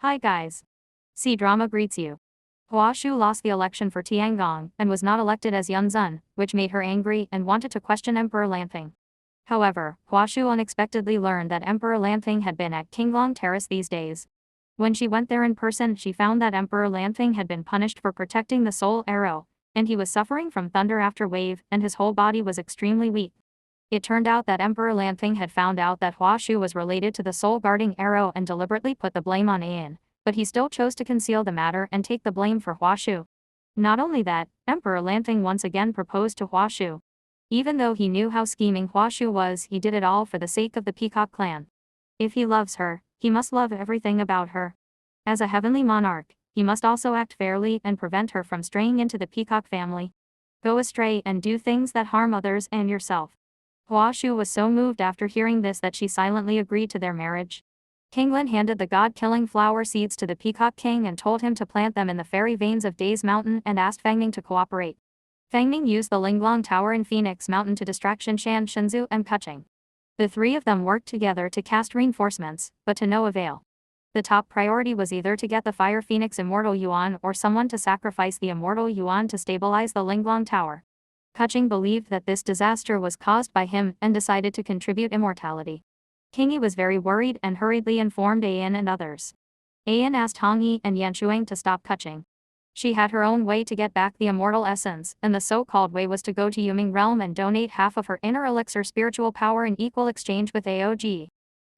Hi guys. C-Drama greets you. Hua Shu lost the election for Tiangong and was not elected as Yunzun, which made her angry and wanted to question Emperor Lanfeng. However, Hua Shu unexpectedly learned that Emperor Lanfeng had been at Qinglong Terrace these days. When she went there in person, she found that Emperor Lanfeng had been punished for protecting the soul arrow, and he was suffering from thunder after wave, and his whole body was extremely weak. It turned out that Emperor Lanfeng had found out that Hua Shu was related to the soul-guarding arrow and deliberately put the blame on Ayan, but he still chose to conceal the matter and take the blame for Hua Shu. Not only that, Emperor Lanfeng once again proposed to Hua Shu. Even though he knew how scheming Hua Shu was, he did it all for the sake of the Peacock clan. If he loves her, he must love everything about her. As a heavenly monarch, he must also act fairly and prevent her from straying into the Peacock family. Go astray and do things that harm others and yourself. Hua Shu was so moved after hearing this that she silently agreed to their marriage. Kinglin handed the god-killing flower seeds to the Peacock King and told him to plant them in the fairy veins of Days Mountain and asked Fangning to cooperate. Fangning used the Linglong Tower in Phoenix Mountain to distract Xianxia, Shenzhou, and Kuching. The three of them worked together to cast reinforcements, but to no avail. The top priority was either to get the Fire Phoenix Immortal Yuan or someone to sacrifice the Immortal Yuan to stabilize the Linglong Tower. Kuching believed that this disaster was caused by him and decided to contribute immortality. Kingi was very worried and hurriedly informed Ayan and others. Ayan asked Hongyi and Yanshuang to stop Kuching. She had her own way to get back the immortal essence, and the so-called way was to go to Yuming Realm and donate half of her inner elixir spiritual power in equal exchange with AOG.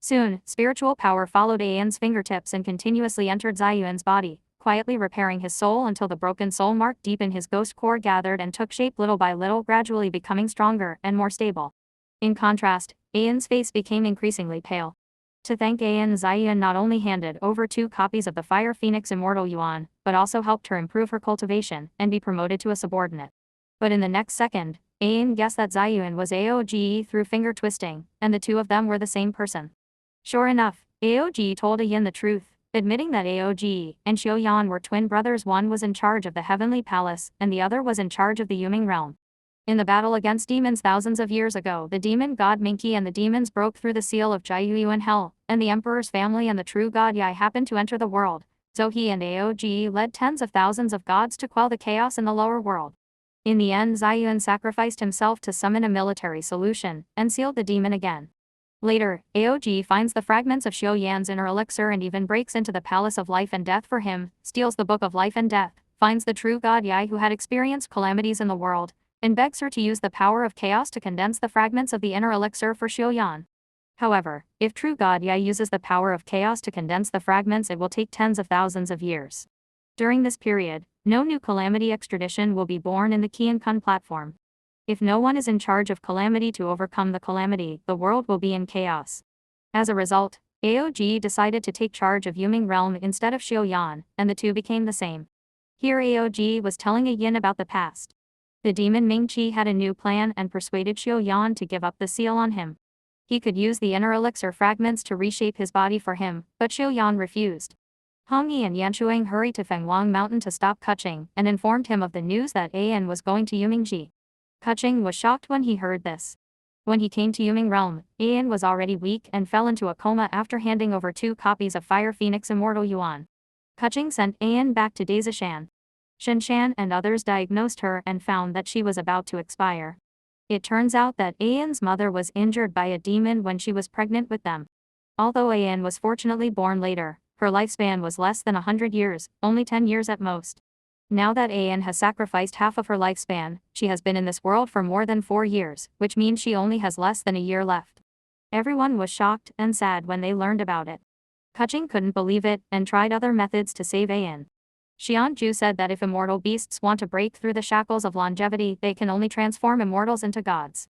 Soon, spiritual power followed Ayan's fingertips and continuously entered Ziyuan's body, quietly repairing his soul until the broken soul mark deep in his ghost core gathered and took shape little by little, gradually becoming stronger and more stable. In contrast, Ayan's face became increasingly pale. To thank Ayan, Ziyuan not only handed over 2 copies of the Fire Phoenix Immortal Yuan, but also helped her improve her cultivation and be promoted to a subordinate. But in the next second, Ayan guessed that Ziyuan was AOG through finger twisting, and the two of them were the same person. Sure enough, AOG told Ayan the truth, admitting that AOG and Xiaoyan were twin brothers. One was in charge of the Heavenly Palace, and the other was in charge of the Yuming Realm. In the battle against demons thousands of years ago, the demon god Minky and the demons broke through the seal of Jiaoyu in hell, and the emperor's family and the true god Yai happened to enter the world, so he and AOG led tens of thousands of gods to quell the chaos in the lower world. In the end, Ziyuan sacrificed himself to summon a military solution, and sealed the demon again. Later, AOG finds the fragments of Xiaoyan's inner elixir and even breaks into the Palace of Life and Death for him, steals the Book of Life and Death, finds the true god Yai who had experienced calamities in the world, and begs her to use the power of chaos to condense the fragments of the inner elixir for Xiaoyan. However, if true god Yai uses the power of chaos to condense the fragments, it will take tens of thousands of years. During this period, no new calamity extradition will be born in the Qiankun platform. If no one is in charge of calamity to overcome the calamity, the world will be in chaos. As a result, AOG decided to take charge of Yuming Realm instead of Xiaoyan, and the two became the same. Here AOG was telling Ayan about the past. The demon Mingqi had a new plan and persuaded Xiaoyan to give up the seal on him. He could use the inner elixir fragments to reshape his body for him, but Xiaoyan refused. Hongyi and Yanshuang hurried to Fenghuang Mountain to stop Kuching and informed him of the news that Ayan was going to Yumingji. Kuching was shocked when he heard this. When he came to Yuming Realm, Ayan was already weak and fell into a coma after handing over 2 copies of Fire Phoenix Immortal Yuan. Kuching sent Ayan back to Daisishan. Xianxia and others diagnosed her and found that she was about to expire. It turns out that Ayan's mother was injured by a demon when she was pregnant with them. Although Ayan was fortunately born later, her lifespan was less than 100 years, only 10 years at most. Now that Ayan has sacrificed half of her lifespan, she has been in this world for more than 4 years, which means she only has less than a year left. Everyone was shocked and sad when they learned about it. Kuching couldn't believe it and tried other methods to save Ayan. Xianju said that if immortal beasts want to break through the shackles of longevity, they can only transform immortals into gods.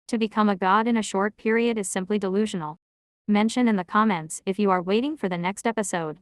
To become a god in a short period is simply delusional. Mention in the comments if you are waiting for the next episode.